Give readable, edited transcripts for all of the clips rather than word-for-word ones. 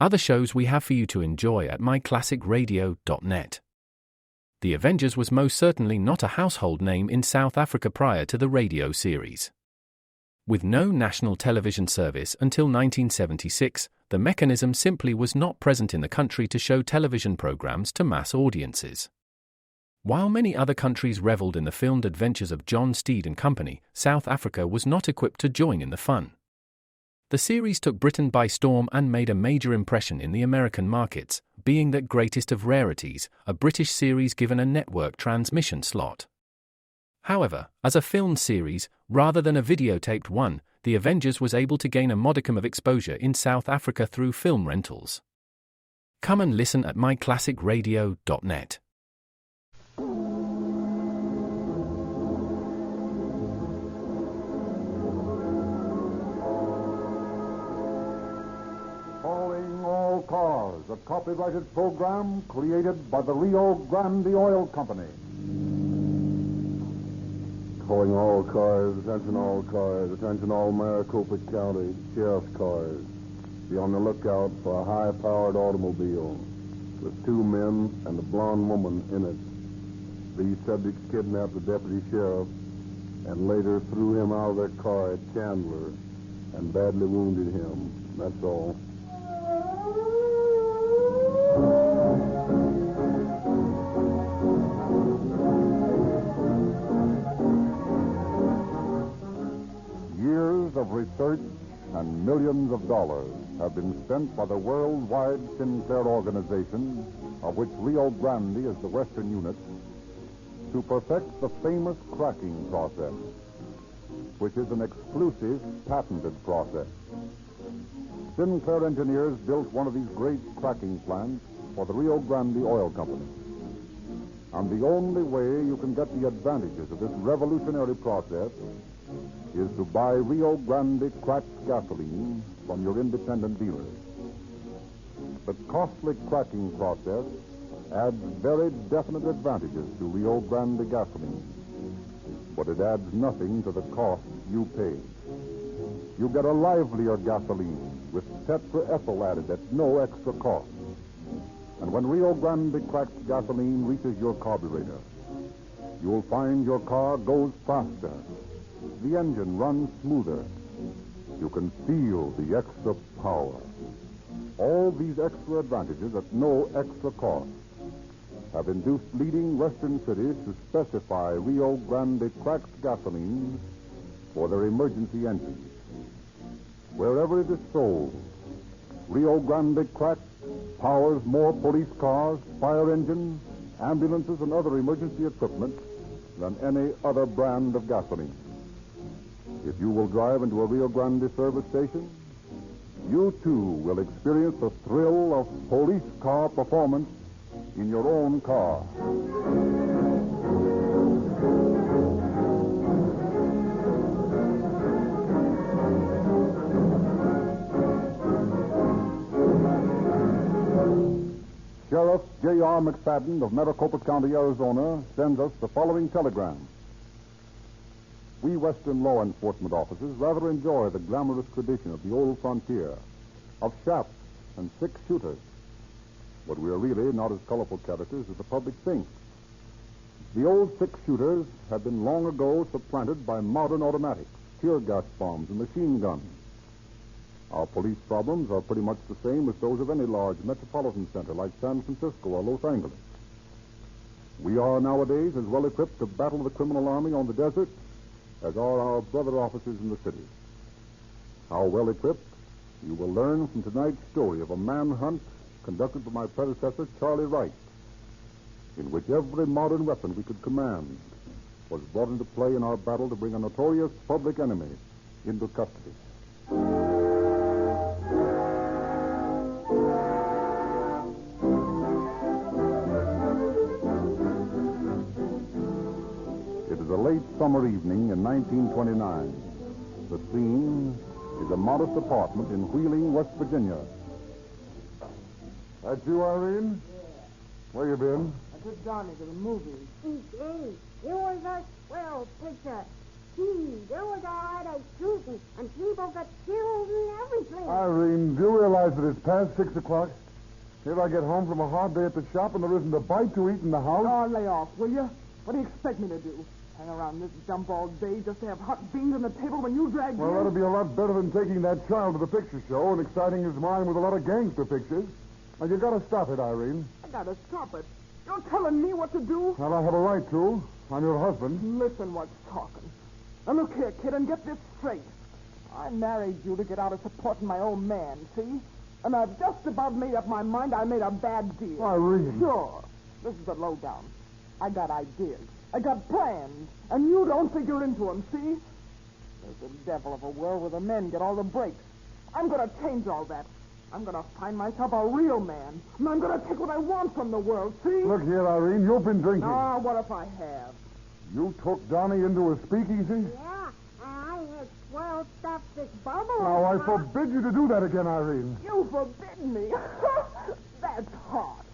Other shows we have for you to enjoy at myclassicradio.net. The Avengers was most certainly not a household name in South Africa prior to the radio series. With no national television service until 1976, the mechanism simply was not present in the country to show television programs to mass audiences. While many other countries reveled in the filmed adventures of John Steed and company, South Africa was not equipped to join in the fun. The series took Britain by storm and made a major impression in the American markets, being that greatest of rarities, a British series given a network transmission slot. However, as a filmed series, rather than a videotaped one, The Avengers was able to gain a modicum of exposure in South Africa through film rentals. Come and listen at myclassicradio.net. Calling All Cars, a copyrighted program created by the Rio Grande Oil Company. Calling all cars, attention all Maricopa County sheriff's cars. Be on the lookout for a high-powered automobile with 2 men and a blonde woman in it. These subjects kidnapped the deputy sheriff and later threw him out of their car at Chandler and badly wounded him. That's all. Years of research and millions of dollars have been spent by the worldwide Sinclair organization, of which Rio Grande is the western unit, to perfect the famous cracking process, which is an exclusive, patented process. Sinclair engineers built one of these great cracking plants for the Rio Grande Oil Company. And the only way you can get the advantages of this revolutionary process is to buy Rio Grande cracked gasoline from your independent dealers. The costly cracking process adds very definite advantages to Rio Grande gasoline, but it adds nothing to the cost you pay. You get a livelier gasoline with tetraethyl added at no extra cost. And when Rio Grande cracked gasoline reaches your carburetor, you'll find your car goes faster. The engine runs smoother. You can feel the extra power. All these extra advantages at no extra cost have induced leading western cities to specify Rio Grande cracked gasoline for their emergency engines. Wherever it is sold, Rio Grande cracked powers more police cars, fire engines, ambulances, and other emergency equipment than any other brand of gasoline. If you will drive into a Rio Grande service station, you too will experience the thrill of police car performance in your own car. Sheriff J.R. McFadden of Maricopa County, Arizona, sends us the following telegram. We Western law enforcement officers rather enjoy the glamorous tradition of the old frontier, of shafts and 6-shooters. But we are really not as colorful characters as the public thinks. The old 6-shooters have been long ago supplanted by modern automatics, tear gas bombs, and machine guns. Our police problems are pretty much the same as those of any large metropolitan center like San Francisco or Los Angeles. We are nowadays as well equipped to battle the criminal army on the desert as are our brother officers in the city. How well equipped, you will learn from tonight's story of a manhunt conducted by my predecessor, Charlie Wright, in which every modern weapon we could command was brought into play in our battle to bring a notorious public enemy into custody. It is a late summer evening in 1929. The scene is a modest apartment in Wheeling, West Virginia. That you, Irene? Where you been? I took Johnny to the movies. Gee, it was a swell picture. Gee, there was all right of shooting, and people got killed and everything. Irene, do you realize that it's past 6 o'clock? Here I get home from a hard day at the shop and there isn't a bite to eat in the house. Oh, lay off, will you? What do you expect me to do? Hang around this dump all day just to have hot beans on the table when you drag Well, in? that'll be a lot better than taking that child to the picture show and exciting his mind with a lot of gangster pictures. Now, you gotta stop it, Irene. I gotta stop it. You're telling me what to do? Well, I have a right to. I'm your husband. Listen what's talking. Now, look here, kid, and get this straight. I married you to get out of supporting my old man, see? And I've just about made up my mind I made a bad deal. Irene. Sure. This is the lowdown. I got ideas. I got plans. And you don't figure into them, see? There's a devil of a world where the men get all the breaks. I'm going to change all that. I'm going to find myself a real man. And I'm going to take what I want from the world, see? Look here, Irene. You've been drinking. Ah, what if I have? You took Donnie into a speakeasy? Yeah, I had swelled stuff this bubble. Now, I Pop. forbid you to do that again, Irene. You forbid me. That's hot.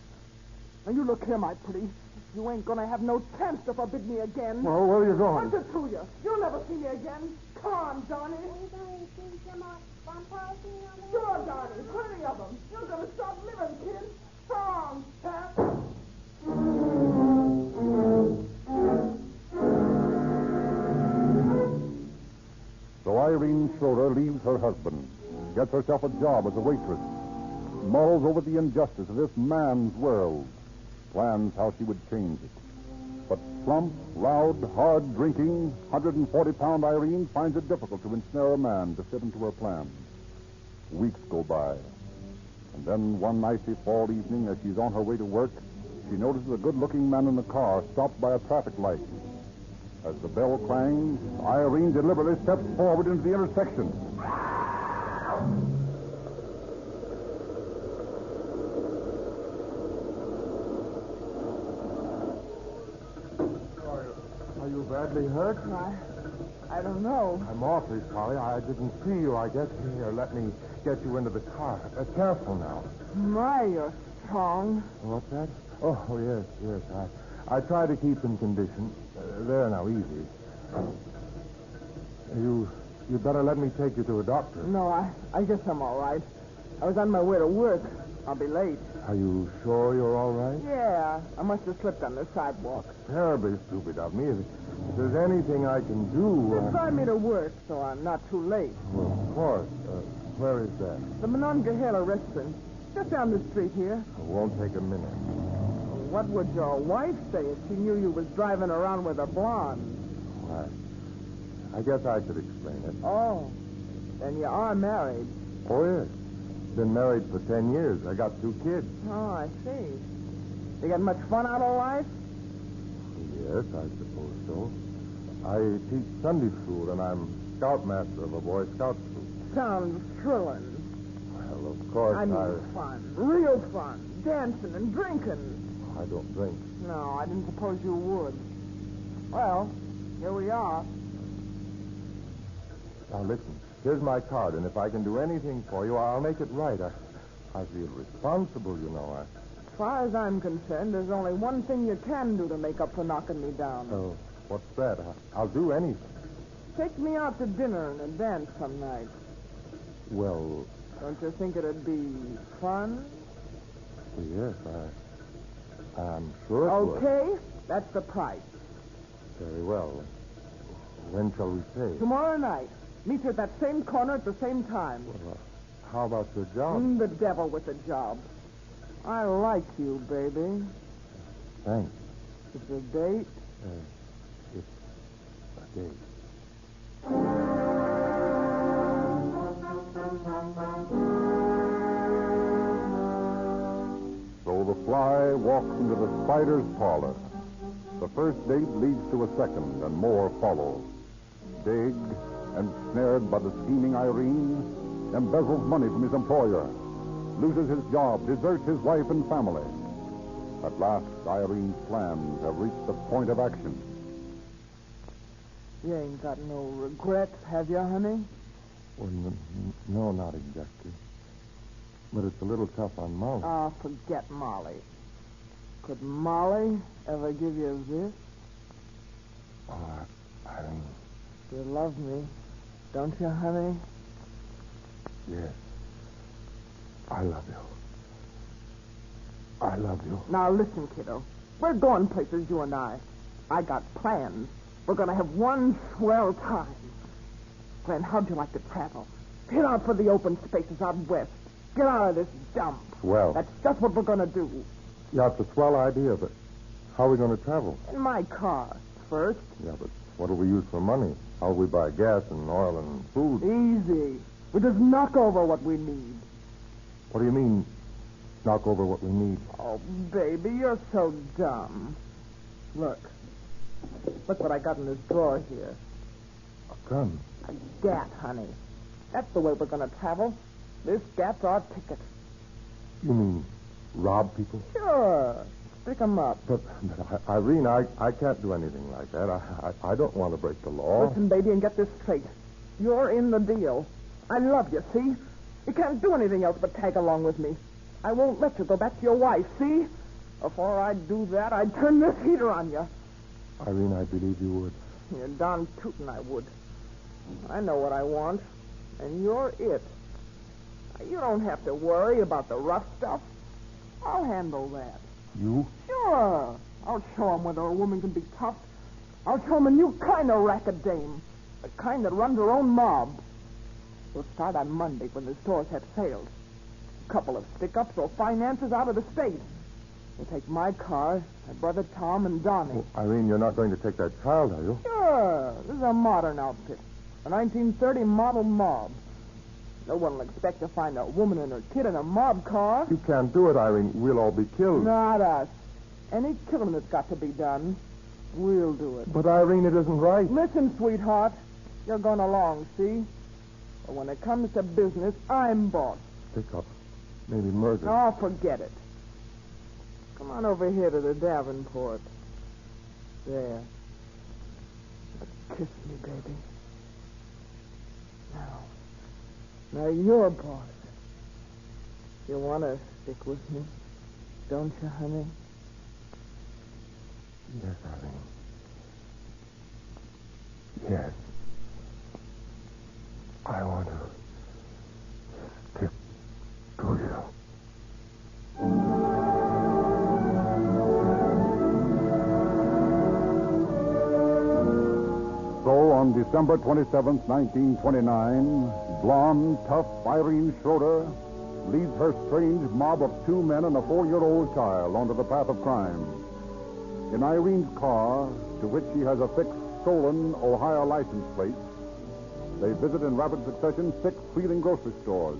Now, you look here, my pretty. You ain't going to have no chance to forbid me again. Well, where are you going? What's it to you? You'll never see me again. Come on, Donnie. Are you going to see some more vampires in your room? Sure, Donnie. Plenty of them. You're going to stop living, kid. Strong, Pat. So Irene Schroeder leaves her husband, gets herself a job as a waitress, mulls over the injustice of this man's world, plans how she would change it. But plump, loud, hard-drinking, 140-pound Irene finds it difficult to ensnare a man to fit into her plans. Weeks go by. And then one icy fall evening, as she's on her way to work, she notices a good-looking man in a car stopped by a traffic light. As the bell clangs, Irene deliberately steps forward into the intersection. Are you badly hurt? I don't know. I'm awfully sorry. I didn't see you, I guess. Here, let me get you into the car. Careful now. My, you're strong. What's that? Oh, yes. I try to keep in condition. There now, easy. You'd better let me take you to a doctor. No, I guess I'm all right. I was on my way to work. I'll be late. Are you sure you're all right? Yeah, I must have slipped on the sidewalk. Terribly stupid of me. If there's anything I can do... Just drive me to work so I'm not too late. Well, of course. Where is that? The Monongahela restaurant. Just down the street here. It won't take a minute. What would your wife say if she knew you was driving around with a blonde? Why, I guess I should explain it. Oh, then you are married. Oh, yes. Been married for 10 years. I got 2 kids. Oh, I see. You get much fun out of life? Yes, I suppose so. I teach Sunday school, and I'm scoutmaster of a Boy Scout troop. Sounds thrilling. Well, of course, I mean fun. Real fun. Dancing and drinking. I don't drink. No, I didn't suppose you would. Well, here we are. Now, listen. Here's my card, and if I can do anything for you, I'll make it right. I feel responsible, you know. As far as I'm concerned, there's only one thing you can do to make up for knocking me down. Oh, what's that? I'll do anything. Take me out to dinner and a dance some night. Well, Don't you think it'd be fun? yes, I'm sure it would. Okay, that's the price. Very well. When shall we say? Tomorrow night. Meet you at that same corner at the same time. Well, how about your job? The devil with the job. I like you, baby. Thanks. It's a date. It's a date. So the fly walks into the spider's parlor. The first date leads to a second, and more follow. Big, ensnared by the scheming Irene, embezzles money from his employer, loses his job, deserts his wife and family. At last, Irene's plans have reached the point of action. You ain't got no regrets, have you, honey? Well, no, not exactly. But it's a little tough on Molly. Oh, forget Molly. Could Molly ever give you this? Oh, Irene, You love me, don't you, honey? Yes. I love you. I love you. Now, listen, kiddo. We're going places, you and I. I got plans. We're going to have one swell time. Glenn, how'd you like to travel? Get out for the open spaces out west. Get out of this dump. Swell. That's just what we're going to do. Yeah, it's a swell idea, but how are we going to travel? In my car, first. Yeah, but what'll we use for money? How'll we buy gas and oil and food? Easy. We just knock over what we need. What do you mean, knock over what we need? Oh, baby, you're so dumb. Look. Look what I got in this drawer here. A gun. A gat, honey. That's the way we're going to travel. This gat's our ticket. You mean rob people? Sure. Pick 'em up. But Irene, I can't do anything like that. I don't want to break the law. Listen, baby, and get this straight. You're in the deal. I love you, see? You can't do anything else but tag along with me. I won't let you go back to your wife, see? Before I'd do that, I'd turn this heater on you. Irene, I believe you would. You're darn tootin' I would. I know what I want, and you're it. You don't have to worry about the rough stuff. I'll handle that. You? Sure. I'll show 'em whether a woman can be tough. I'll show 'em a new kind of racket dame. The kind that runs her own mob. We'll start on Monday when the stores have sales. A couple of stick-ups or finances out of the state. We'll take my car, my brother Tom, and Donnie. Oh, Irene, you're not going to take that child, are you? Sure. This is a modern outfit. A 1930 model mob. No one will expect to find a woman and her kid in a mob car. You can't do it, Irene. We'll all be killed. Not us. Any killing that's got to be done, we'll do it. But, Irene, it isn't right. Listen, sweetheart. You're going along, see? But when it comes to business, I'm boss. Pick up. Maybe murder. Oh, forget it. Come on over here to the Davenport. There. Kiss me, baby. Now you're boss. You want to stick with me, don't you, honey? Yes, Irene. Yes. I want to stick to you. So, on December 27th, 1929, blonde, tough Irene Schroeder leads her strange mob of 2 men and a 4-year-old child onto the path of crime. In Irene's car, to which she has affixed stolen Ohio license plates, they visit in rapid succession 6 Wheeling grocery stores,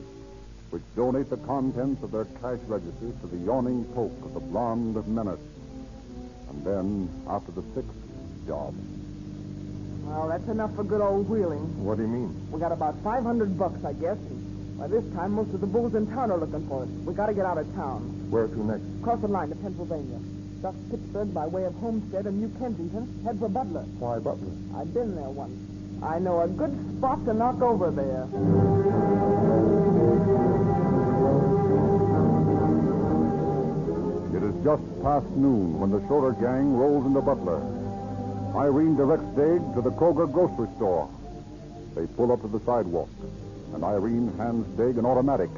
which donate the contents of their cash registers to the yawning poke of the blonde Menace. And then, after the 6th job. Well, that's enough for good old Wheeling. What do you mean? We got about $500, I guess. And by this time, most of the bulls in town are looking for us. We got to get out of town. Where to next? Cross the line to Pennsylvania. Duck Pittsburgh by way of Homestead and New Kensington. Head for Butler. Why, Butler? I've been there once. I know a good spot to knock over there. It is just past noon when the Schroeder gang rolls into Butler. Irene directs Dade to the Kroger grocery store. They pull up to the sidewalk, and Irene hands Dade an automatic.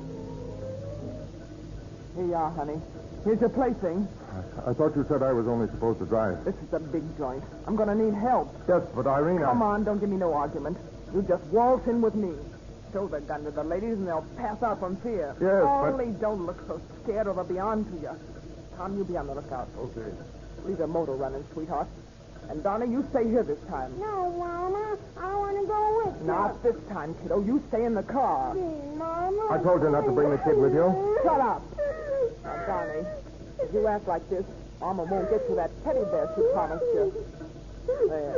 Here you are, honey. Here's your plaything. I thought you said I was only supposed to drive. This is a big joint. I'm going to need help. Yes, but Irene, Come on, don't give me no argument. You just waltz in with me. Show the gun to the ladies, and they'll pass out from fear. Yes, but... Only don't look so scared, or they'll be on to you. Tom, you be on the lookout. Okay. Leave the motor running, sweetheart. And, Donna, you stay here this time. No, Mama. I want to go with you. Not this time, kiddo. You stay in the car. Mama. I told you not to bring the kid with you. Shut up. Now, Donnie, if you act like this, Mama won't get you that teddy bear she promised you. There.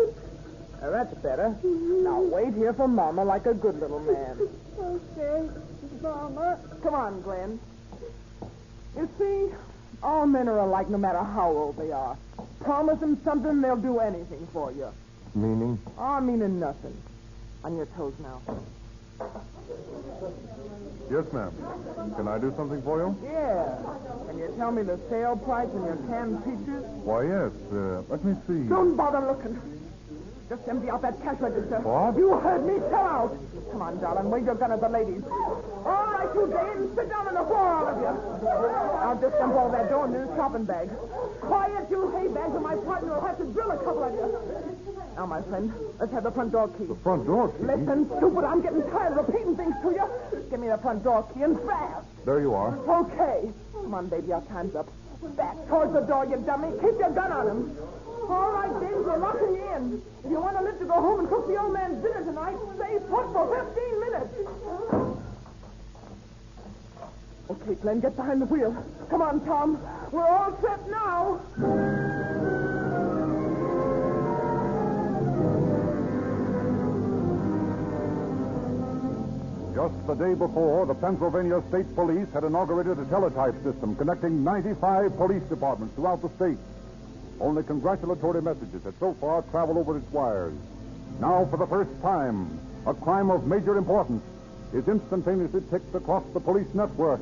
Now, that's better. Now, wait here for Mama like a good little man. Okay, Mama. Come on, Glenn. You see, all men are alike no matter how old they are. Promise them something, they'll do anything for you. Meaning? Oh, meaning nothing. On your toes now. Yes, ma'am. Can I do something for you? Yeah. Can you tell me the sale price on your canned peaches? Why, yes. Let me see. Don't bother looking. Just empty out that cash register. What? You heard me. Sell out. Come on, darling. Wave your gun at the ladies. All right, you Dave. Sit down on the floor, all of you. I'll just dump all that dough into this shopping bag. Quiet, you hay bags, or my partner will have to drill a couple of you. Now, my friend, let's have the front door key. The front door key? Listen, stupid, I'm getting tired of repeating things to you. Give me the front door key and fast. There you are. Okay. Come on, baby, our time's up. Back towards the door, you dummy. Keep your gun on him. All right, James, we're locking you in. If you want to live to go home and cook the old man's dinner tonight, stay put for 15 minutes. Okay, Glenn, get behind the wheel. Come on, Tom. We're all set now. Just the day before, the Pennsylvania State Police had inaugurated a teletype system connecting 95 police departments throughout the state. Only congratulatory messages had so far traveled over its wires. Now, for the first time, a crime of major importance is instantaneously ticked across the police network.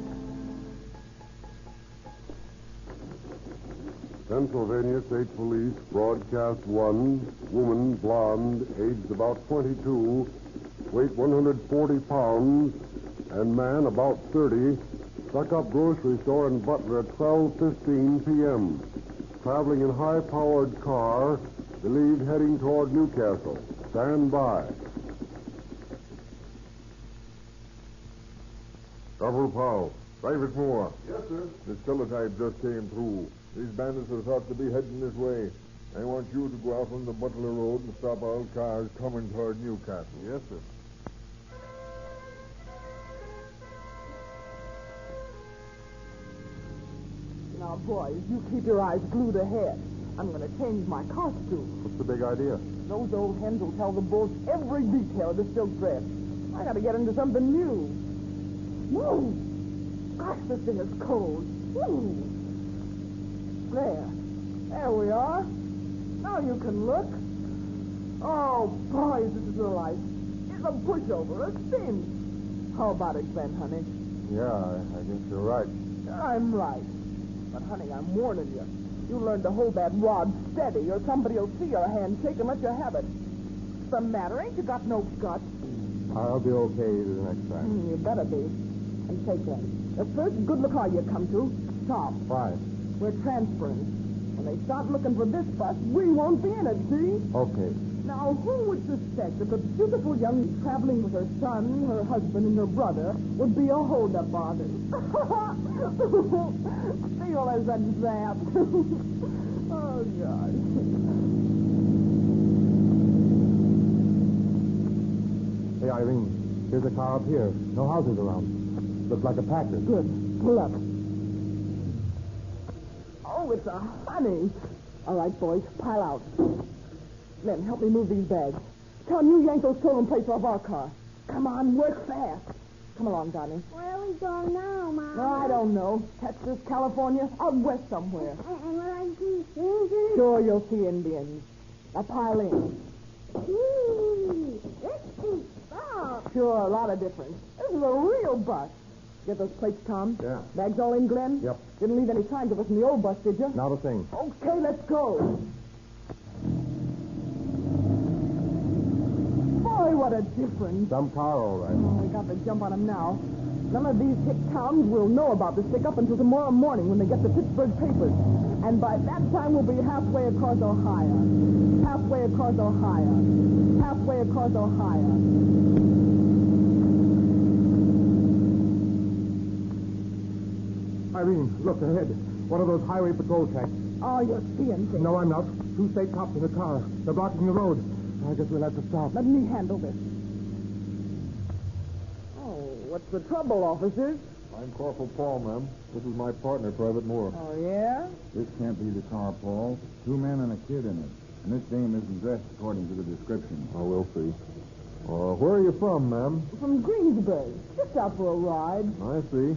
Pennsylvania State Police, broadcast 1, woman, blonde, aged about 22, weight 140 pounds, and man about 30, stuck up grocery store in Butler at 12:15 p.m. Traveling in high-powered car, believed heading toward Newcastle. Stand by. Corporal Powell, Private Moore. Yes, sir. This teletype just came through. These bandits are thought to be heading this way. I want you to go out on the Butler Road and stop all cars coming toward Newcastle. Yes, sir. Now, boys, you keep your eyes glued ahead. I'm going to change my costume. What's the big idea? Those old hens will tell the bulls every detail of the silk dress. I got to get into something new. Woo! Gosh, this thing is cold. Woo! There we are. Now you can look. Oh, boys, this is a life. It's a pushover, a spin. How about it, Glenn, honey? Yeah, I guess you're right. I'm right. But, honey, I'm warning you. You learn to hold that rod steady, or somebody will see your hand shake and let you have it. What's the matter? Ain't you got no guts? I'll be okay the next time. You better be. And say, Glenn, the first good-look car you come to, stop. Fine. We're transferring. When they start looking for this bus, we won't be in it, see? Okay. Now, who would suspect that the beautiful young traveling with her son, her husband, and her brother would be a hold-up artist? Feel as a zap. Oh, God. Hey, Irene, here's a car up here. No houses around. Looks like a Packard. Good. Pull up. Oh, it's a honey. All right, boys, pile out. Len, help me move these bags. Tell him you yank those stolen plates off our car. Come on, work fast. Come along, Donnie. Where are we going now, Mom? No, I don't know. Texas, California, out west somewhere. And will I see Indians? Sure, you'll see Indians. Now pile in. Gee, this is soft. Sure, a lot of difference. This is a real bus. Get those plates, Tom? Yeah. Bags all in, Glenn? Yep. Didn't leave any signs of us in the old bus, did you? Not a thing. Okay, let's go. Boy, what a difference. Some car, all right. Oh, we got to jump on them now. None of these hick towns will know about this stick-up until tomorrow morning when they get the Pittsburgh papers. And by that time, we'll be halfway across Ohio. Halfway across Ohio. Halfway across Ohio. Irene, look ahead. One of those highway patrol tanks. Oh, you're seeing things. No, I'm not. 2 state cops in a car. They're blocking the road. I guess we'll have to stop. Let me handle this. Oh, what's the trouble, officers? I'm Corporal Paul, ma'am. This is my partner, Private Moore. Oh, yeah? This can't be the car, Paul. 2 men and a kid in it. And this dame isn't dressed according to the description. Oh, we'll see. Where are you from, ma'am? From Greensburg. Just out for a ride. I see.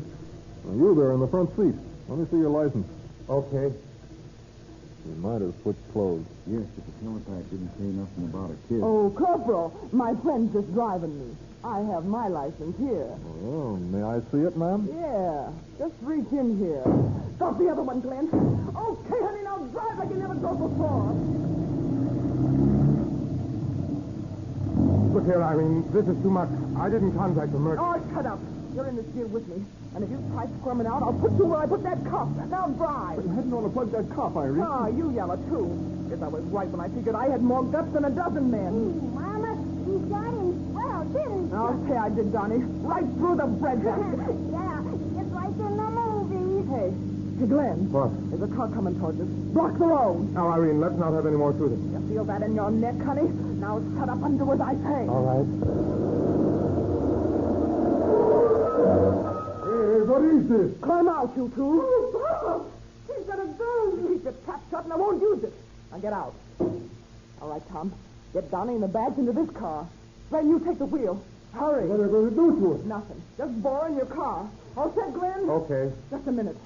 Well, you there in the front seat. Let me see your license. Okay. You might have switched clothes. Yes, but the teletype didn't say nothing about a kid. Oh, Corporal, my friend's just driving me. I have my license here. Oh, may I see it, ma'am? Yeah, just reach in here. Stop the other one, Glenn. Okay, honey, now drive like you never drove before. Look here, Irene. This is too much. I didn't contact the murderer. Oh, shut up. You're in this deal with me. And if you try squirming out, I'll put you where I put that cop. Now drive. But you hadn't ought to plug that cop, Irene. Ah, you yellow, too. Guess I was right when I figured I had more guts than a dozen men. Mama, you got him well, didn't you? I'll say I did, Donnie. Right through the breadbasket. Yeah, just like in the movies. Hey, Glenn. What? There's a car coming towards us. Block the road. Now, Irene, let's not have any more shooting. You feel that in your neck, honey? Now shut up and do as I say. All right. Hey, what is this? Climb out, you two. Oh, Bob! He's got a gun. Keep your trap shut and I won't use it. Now get out. All right, Tom. Get Donnie and the bags into this car. Glenn, you take the wheel. Hurry. What are they going to do to us? Nothing. Just bore in your car. All set, Glenn? Okay. Just a minute.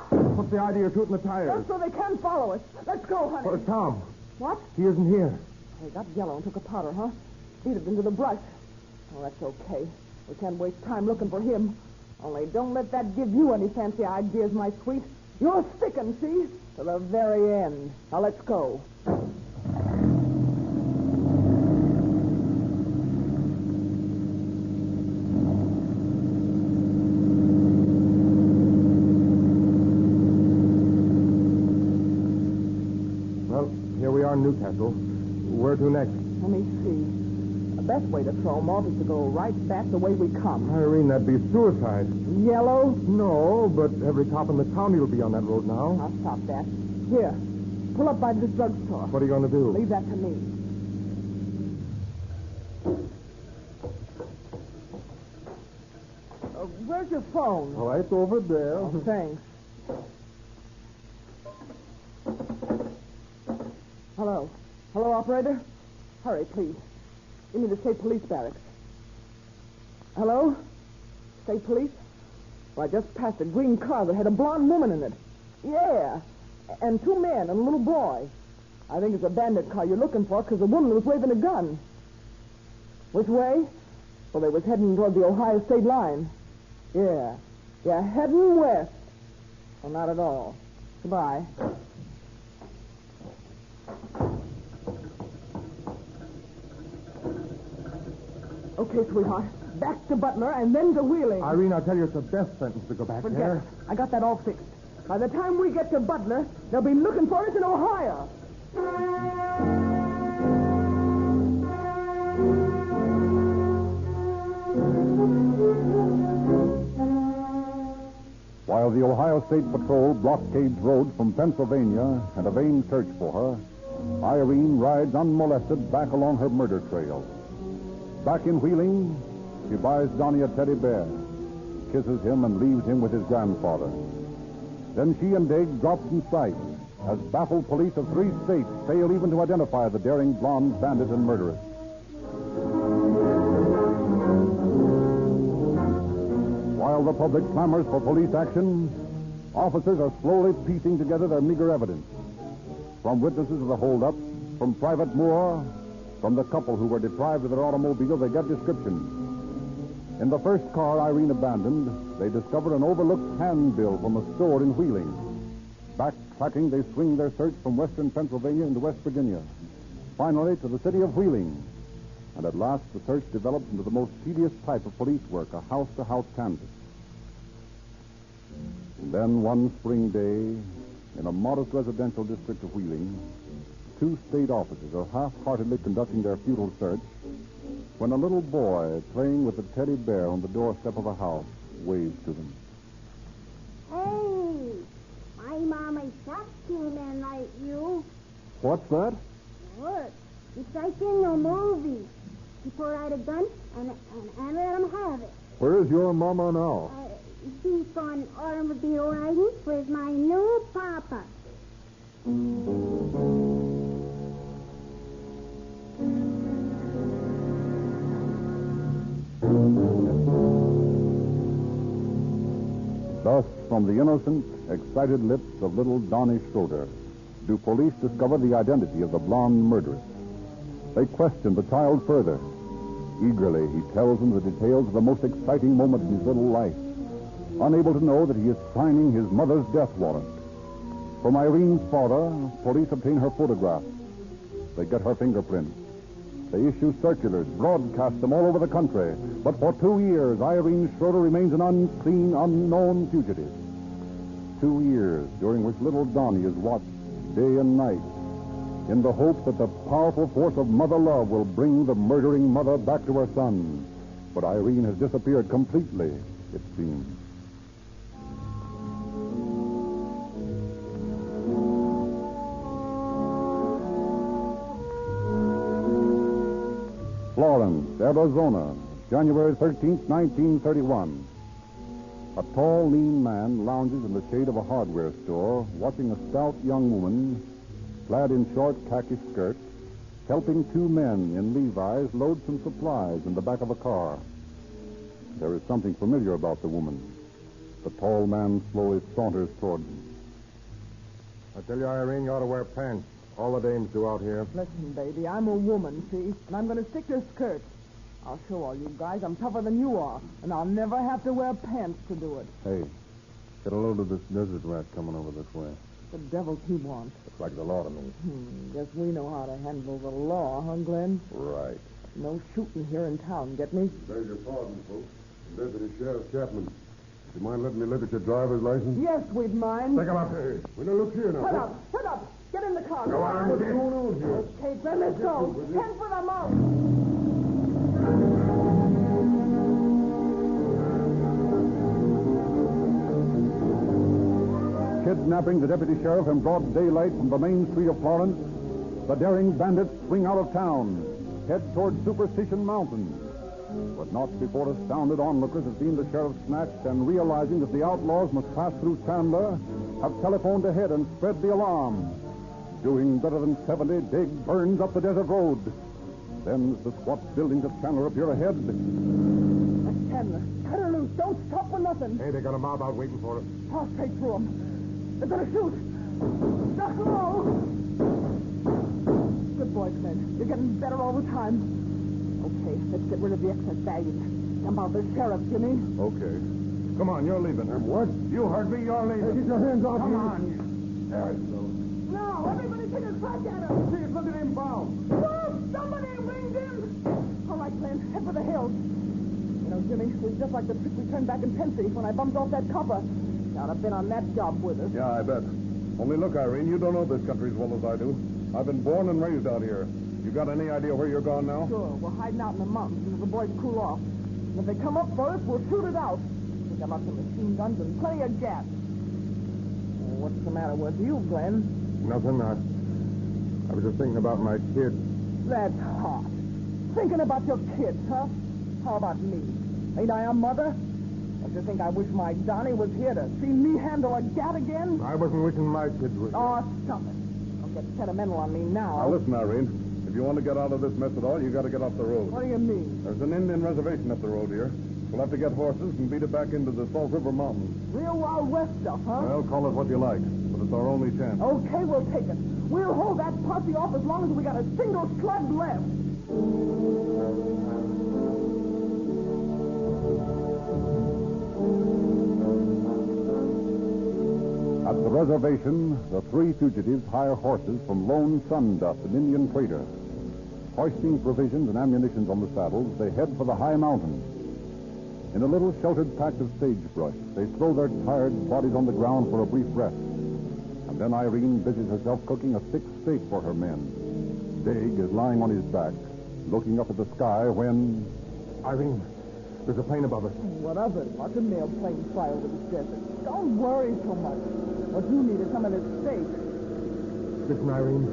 What's the idea of shooting the tires? Just so they can follow us. Let's go, honey. Where's Tom? What? He isn't here. They got yellow and took a powder, huh? Beat it into the brush. Oh, that's okay. We can't waste time looking for him. Only don't let that give you any fancy ideas, my sweet. You're sticking, see? To the very end. Now let's go. Well, here we are in Newcastle. Where to next? Let me see. The best way to throw him off is to go right back the way we come. Irene, that'd be suicide. Yellow? No, but every cop in the county will be on that road now. I'll stop that. Here. Pull up by this drugstore. What are you going to do? Leave that to me. Where's your phone? Right over there. Oh, thanks. Hello. Hello, operator? Hurry, please. Give me the state police barracks. Hello? State police? Well, I just passed a green car that had a blonde woman in it. Yeah. And 2 men and a little boy. I think it's a bandit car you're looking for because the woman was waving a gun. Which way? Well, they was heading toward the Ohio state line. Yeah. Yeah, heading west. Well, not at all. Goodbye. Okay, sweetheart. Back to Butler and then to Wheeling. Irene, I'll tell you, it's a death sentence to go back Forget there. it. I got that all fixed. By the time we get to Butler, they'll be looking for us in Ohio. While the Ohio State Patrol blockades roads from Pennsylvania and a vain search for her, Irene rides unmolested back along her murder trail. Back in Wheeling, she buys Donnie a teddy bear, kisses him and leaves him with his grandfather. Then she and Dig drop from sight as baffled police of 3 states fail even to identify the daring blonde bandit and murderess. While the public clamors for police action, officers are slowly piecing together their meager evidence. From witnesses of the holdup, from Private Moore, from the couple who were deprived of their automobile, they get descriptions. In the first car Irene abandoned, they discover an overlooked handbill from a store in Wheeling. Backtracking, they swing their search from western Pennsylvania into West Virginia. Finally, to the city of Wheeling. And at last, the search develops into the most tedious type of police work, a house-to-house canvass. And then one spring day, in a modest residential district of Wheeling, 2 state officers are half-heartedly conducting their futile search when a little boy playing with a teddy bear on the doorstep of a house waves to them. Hey, my mama shot 2 men like you. What's that? Look, it's like in the movie. She pulled out a gun and let him have it. Where is your mama now? She's gone automobile riding with my new papa. Thus, from the innocent, excited lips of little Donnie Schroeder, do police discover the identity of the blonde murderess. They question the child further. Eagerly, he tells them the details of the most exciting moment in his little life, unable to know that he is signing his mother's death warrant. From Irene's father, police obtain her photograph. They get her fingerprints. They issue circulars, broadcast them all over the country. But for 2 years, Irene Schroeder remains an unseen, unknown fugitive. 2 years during which little Donnie is watched day and night in the hope that the powerful force of mother love will bring the murdering mother back to her son. But Irene has disappeared completely, it seems. Florence, Arizona, January 13th, 1931. A tall, lean man lounges in the shade of a hardware store, watching a stout young woman, clad in short khaki skirts, helping 2 men in Levi's load some supplies in the back of a car. There is something familiar about the woman. The tall man slowly saunters toward them. I tell you, Irene, you ought to wear pants. All the dames do out here. Listen, baby, I'm a woman, see? And I'm going to stick to skirts. I'll show all you guys I'm tougher than you are, and I'll never have to wear pants to do it. Hey, get a load of this desert rat coming over this way. The devil he wants. Looks like the law to me. Guess we know how to handle the law, huh, Glenn? Right. No shooting here in town, get me? Beg your pardon, folks. Deputy Sheriff Chapman. Do you mind letting me look at your driver's license? Yes, we'd mind. Take him up here. Well, now look here now. Shut up. Get in the car. Go on, what's going on here? Okay, Glenn, let's go. Head for the mouth. Kidnapping the deputy sheriff in broad daylight from the main street of Florence, the daring bandits swing out of town, head toward Superstition Mountain. But not before astounded onlookers have seen the sheriff snatched and realizing that the outlaws must pass through Chandler, have telephoned ahead and spread the alarm. Doing better than 70, Dig burns up the desert road. Then, as the squat buildings of Chandler appear ahead, That's Chandler. Cut her loose. Don't stop for nothing. Hey, they got a mob out waiting for us. Pass straight through them. They're going to shoot. Duck low. Good boy, Glenn. You're getting better all the time. Okay, let's get rid of the excess baggage. Jump out the sheriff, Jimmy. Okay. Come on, you're leaving. What? You heard me, you're leaving. Hey, get your hands off Come me. on. There it goes. No, everybody take a crack at him. See, look at him bound. Stop! Somebody ringed him. All right, Glenn, head for the hills. You know, Jimmy, it was just like the trick we turned back in Tennessee when I bumped off that copper. I'd have been on that job with us. Yeah, I bet. Only look, Irene, you don't know this country as well as I do. I've been born and raised out here. You got any idea where you're going now? Sure, we're hiding out in the mountains until the boys cool off. And if they come up for us, we'll shoot it out. We got lots of machine guns and plenty of gas. Well, what's the matter with you, Glenn? Nothing. I was just thinking about my kid. That's hot. Thinking about your kids, huh? How about me? Ain't I a mother? Don't you think I wish my Donnie was here to see me handle a gat again? I wasn't wishing my kids were. Oh, stop it. Don't get sentimental on me now. Now, listen, Irene. If you want to get out of this mess at all, you got to get off the road. What do you mean? There's an Indian reservation up the road here. We'll have to get horses and beat it back into the Salt River Mountains. Real Wild West stuff, huh? Well, call it what you like, but it's our only chance. Okay, we'll take it. We'll hold that posse off as long as we got a single slug left. at the reservation, the 3 fugitives hire horses from lone Sundust, an Indian trader. Hoisting provisions and ammunition on the saddles, they head for the high mountains. In a little sheltered patch of sagebrush, they throw their tired bodies on the ground for a brief rest. And then Irene busies herself cooking a thick steak for her men. Dig is lying on his back, looking up at the sky when... Irene, there's a plane above us. What of it? Lots of mail planes fly over the desert. Don't worry so much. What you need is some of this steak. Listen, Irene,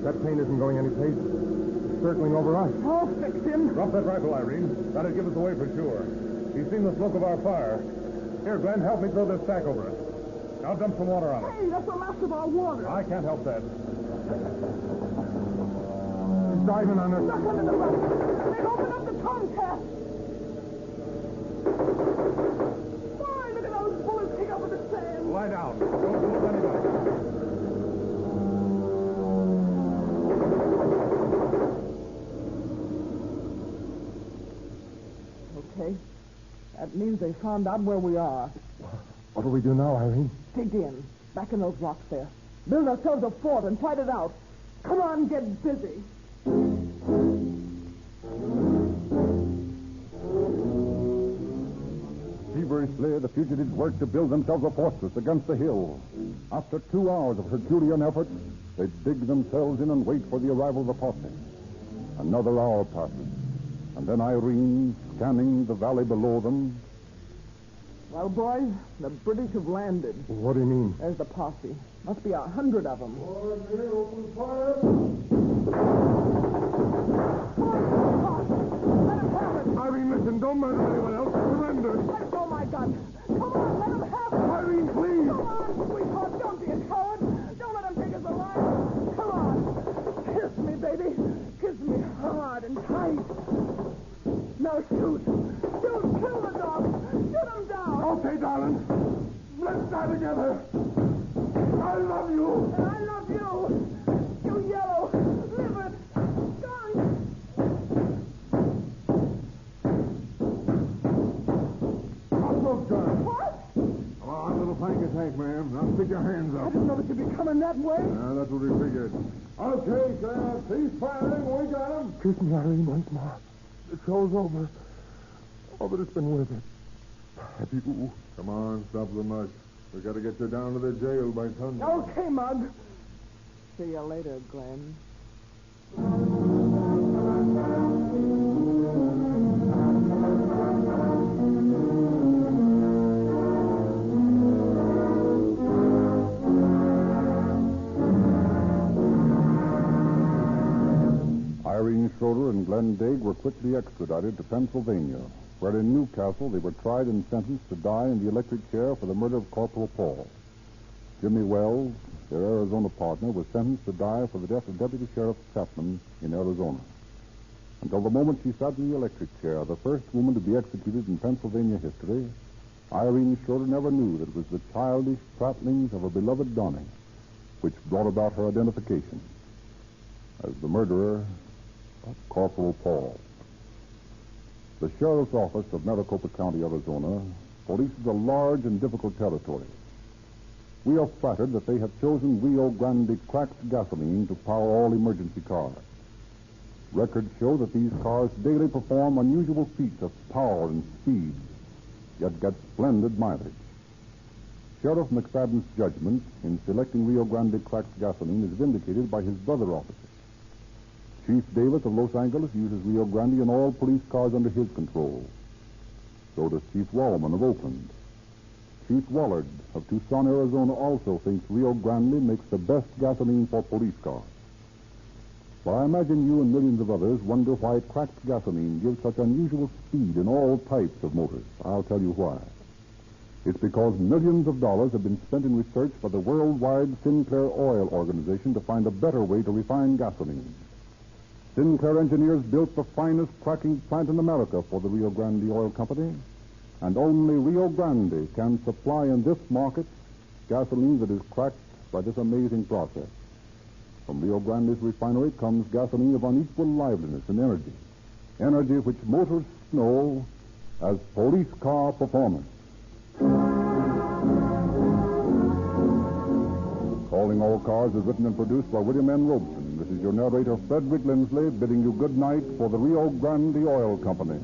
that plane isn't going anyplace. It's circling over us. I'll fix him. Drop that rifle, Irene. That'll give us away for sure. He's seen the smoke of our fire. Here, Glenn, help me throw this sack over us. Now dump some water on it. Hey, that's the last of our water. I can't help that. He's diving on us. Duck under the boat. They open up the tomcat. Boy, look at those bullets kick up in the sand. Lie down. Don't move anybody. Okay. That means they found out where we are. What do we do now, Irene? Dig in. Back in those rocks there. Build ourselves a fort and fight it out. Come on, get busy. fugitives worked to build themselves a fortress against the hill. After 2 hours of Herculean effort, they dig themselves in and wait for the arrival of the posse. Another hour passes, and then Irene, scanning the valley below them. Well, boys, the British have landed. What do you mean? There's the posse. Must be 100 of them. Open fire! Let him have it! Irene, listen, don't murder anyone else. Surrender. Let go of my gun. Come on, let him have it! Irene, please. Come on, sweetheart, don't be a coward. Don't let him take us alive. Come on. Kiss me, baby. Kiss me hard and tight. Now shoot. Shoot, kill the dog. Shoot him down. Okay, darling. Let's die together. I love you. And I love you. You yellow, liver, skunk. Drop those guns. What? Come on, little flanker tank, ma'am. Now stick your hands I up. didn't know that you'd be coming that way. That's what we figured. Okay, sir. Cease firing. We got him. Kiss me, Irene, once more. The show's over. Oh, but it's been worth it. You. Come on, stop the mush. We got to get you down to the jail by sundown. Okay, Mug. See you later, Glenn. Irene Schroeder and Glenn Daig were quickly extradited to Pennsylvania, where in Newcastle they were tried and sentenced to die in the electric chair for the murder of Corporal Paul. Jimmy Wells, their Arizona partner, was sentenced to die for the death of Deputy Sheriff Chapman in Arizona. Until the moment she sat in the electric chair, the first woman to be executed in Pennsylvania history, Irene Schroeder never knew that it was the childish prattlings of her beloved Donnie which brought about her identification as the murderer of Corporal Paul. The Sheriff's Office of Maricopa County, Arizona, polices a large and difficult territory. We are flattered that they have chosen Rio Grande cracked gasoline to power all emergency cars. Records show that these cars daily perform unusual feats of power and speed, yet get splendid mileage. Sheriff McFadden's judgment in selecting Rio Grande cracked gasoline is vindicated by his brother officer. Chief Davis of Los Angeles uses Rio Grande in all police cars under his control. So does Chief Wallman of Oakland. Chief Wallard of Tucson, Arizona, also thinks Rio Grande makes the best gasoline for police cars. But I imagine you and millions of others wonder why cracked gasoline gives such unusual speed in all types of motors. I'll tell you why. It's because millions of dollars have been spent in research by the worldwide Sinclair Oil Organization to find a better way to refine gasoline. Sinclair engineers built the finest cracking plant in America for the Rio Grande Oil Company, and only Rio Grande can supply in this market gasoline that is cracked by this amazing process. From Rio Grande's refinery comes gasoline of unequal liveliness and energy which motorists know as police car performance. Calling All Cars is written and produced by William N. Robeson. This is your narrator, Frederick Lindsley, bidding you good night for the Rio Grande Oil Company.